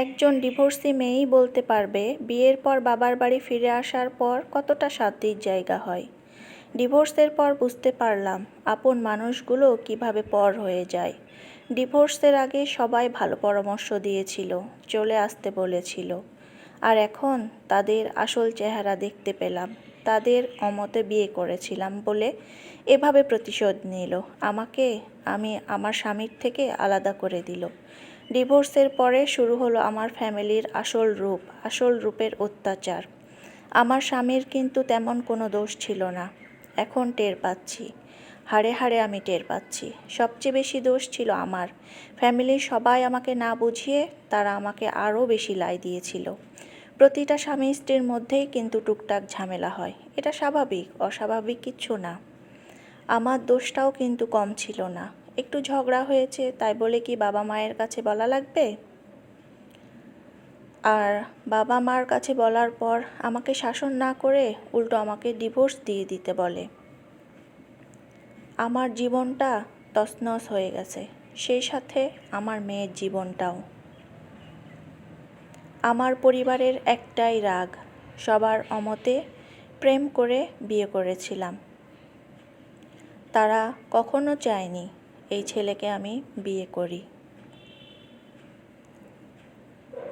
একজন ডিভোর্সি মেয়েই বলতে পারবে বিয়ের পর বাবার বাড়ি ফিরে আসার পর কতটা শান্তির জায়গা হয়। ডিভোর্সের পর বুঝতে পারলাম আপন মানুষগুলো কিভাবে পর হয়ে যায়। ডিভোর্সের আগে সবাই ভালো পরামর্শ দিয়েছিল, চলে আসতে বলেছিল, আর এখন তাদের আসল চেহারা দেখতে পেলাম। তাদের অমতে বিয়ে করেছিলাম বলে এভাবে প্রতিশোধ নিল আমাকে, আমার স্বামীর থেকে আলাদা করে দিল। ডিভোর্সের পরে শুরু হলো আমার ফ্যামিলির আসল রূপের অত্যাচার। আমার স্বামীর কিন্তু তেমন কোনো দোষ ছিল না, এখন টের পাচ্ছি, হাড়ে হাড়ে আমি টের পাচ্ছি। সবচেয়ে বেশি দোষ ছিল আমার। ফ্যামিলির সবাই আমাকে না বুঝিয়ে তারা আমাকে আরও বেশি লাই দিয়েছিল। প্রতিটা স্বামী স্ত্রীর মধ্যেই কিন্তু টুকটাক ঝামেলা হয়, এটা স্বাভাবিক, অস্বাভাবিক কিচ্ছু না। আমার দোষটাও কিন্তু কম ছিল না। একটু ঝগড়া হয়েছে তাই বলে কি বাবা মায়ের কাছে বলা লাগবে? আর বাবা মার কাছে বলার পর আমাকে শাসন না করে উল্টো আমাকে ডিভোর্স দিয়ে দিতে বলে। আমার জীবনটা তছনছ হয়ে গেছে, সেই সাথে আমার মেয়ের জীবনটাও। আমার পরিবারের একটাই রাগ, সবার অমতে প্রেম করে বিয়ে করেছিলাম। তারা কখনো চায়নি এই ছেলেকে আমি বিয়ে করি।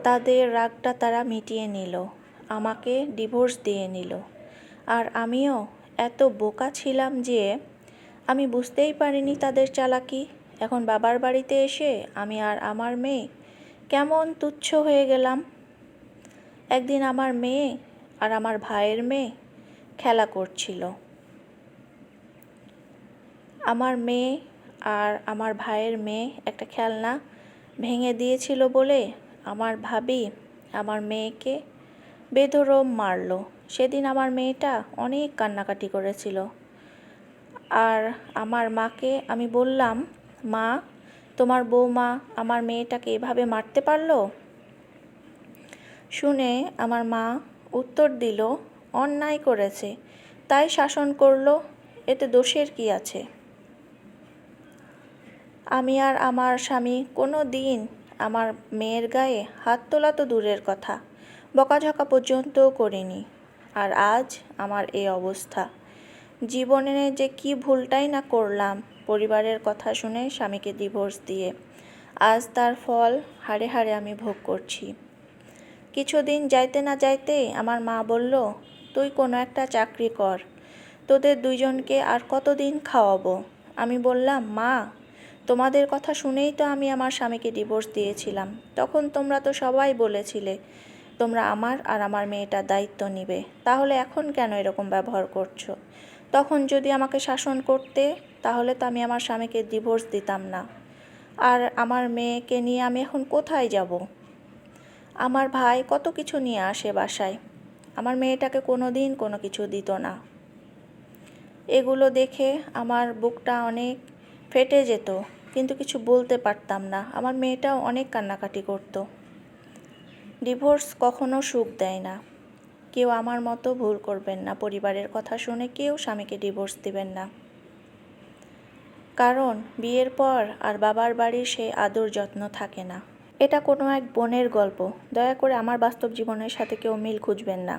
তাদের রাগটা তারা মিটিয়ে নিল, আমাকে ডিভোর্স দিয়ে নিল। আর আমিও এত বোকা ছিলাম যে আমি বুঝতেই পারিনি তাদের চালাকি। এখন বাবার বাড়িতে এসে আমি আর আমার মেয়ে কেমন তুচ্ছ হয়ে গেলাম। একদিন আমার মেয়ে আর আমার ভাইয়ের মেয়ে খেলা করছিল। আমার মেয়ে আর আমার ভাইয়ের মেয়ে একটা খেলনা ভেঙে দিয়েছিল বলে আমার ভাবি আমার মেয়েকে বেধড়ক মারলো। সেদিন আমার মেয়েটা অনেক কান্নাকাটি করেছিল। আর আমার মাকে আমি বললাম, মা, তোমার বৌমা আমার মেয়েটাকে এভাবে মারতে পারলো? শুনে আমার মা উত্তর দিল, অন্যায় করেছে তাই শাসন করলো, এতে দোষের কি আছে? আমি আর আমার স্বামী কোনো দিন আমার মেয়ের গায়ে হাত তোলা তো দূরের কথা, বকাঝকা পর্যন্তও করিনি। আর আজ আমার এই অবস্থা। জীবনে যে কি ভুলটাই না করলাম পরিবারের কথা শুনে স্বামীকে ডিভোর্স দিয়ে। আজ তার ফল হাড়ে হাড়ে আমি ভোগ করছি। কিছুদিন যাইতে না যাইতেই আমার মা বলল, তুই কোনো একটা চাকরি কর, তোদের দুইজনকে আর কতদিন খাওয়াবো? আমি বললাম, মা, তোমাদের কথা শুনেই তো আমি আমার স্বামীকে ডিভোর্স দিয়েছিলাম। তখন তোমরা তো সবাই বলেছিলে তোমরা আমার আর আমার মেয়েটার দায়িত্ব নিবে, তাহলে এখন কেন এরকম ব্যবহার করছো? তখন যদি আমাকে শাসন করতে তাহলে তো আমি আমার স্বামীকে ডিভোর্স দিতাম না। আর আমার মেয়েকে নিয়ে আমি এখন কোথায় যাব? আমার ভাই কত কিছু নিয়ে আসে বাসায়, আমার মেয়েটাকে কোনো দিন কোনো কিছু দিত না। এগুলো দেখে আমার বুকটা অনেক ফেটে যেত, কিন্তু কিছু বলতে পারতাম না। আমার মেয়েটাও অনেক কান্নাকাটি করতো। ডিভোর্স কখনো সুখ দেয় না। কেউ আমার মতো ভুল করবেন না, পরিবারের কথা শুনে কেউ স্বামীকে ডিভোর্স দিবেন না। কারণ বিয়ের পর আর বাবার বাড়ির সেই আদর যত্ন থাকে না। এটা কোনো এক বোনের গল্প, দয়া করে আমার বাস্তব জীবনের সাথে কেউ মিল খুঁজবেন না।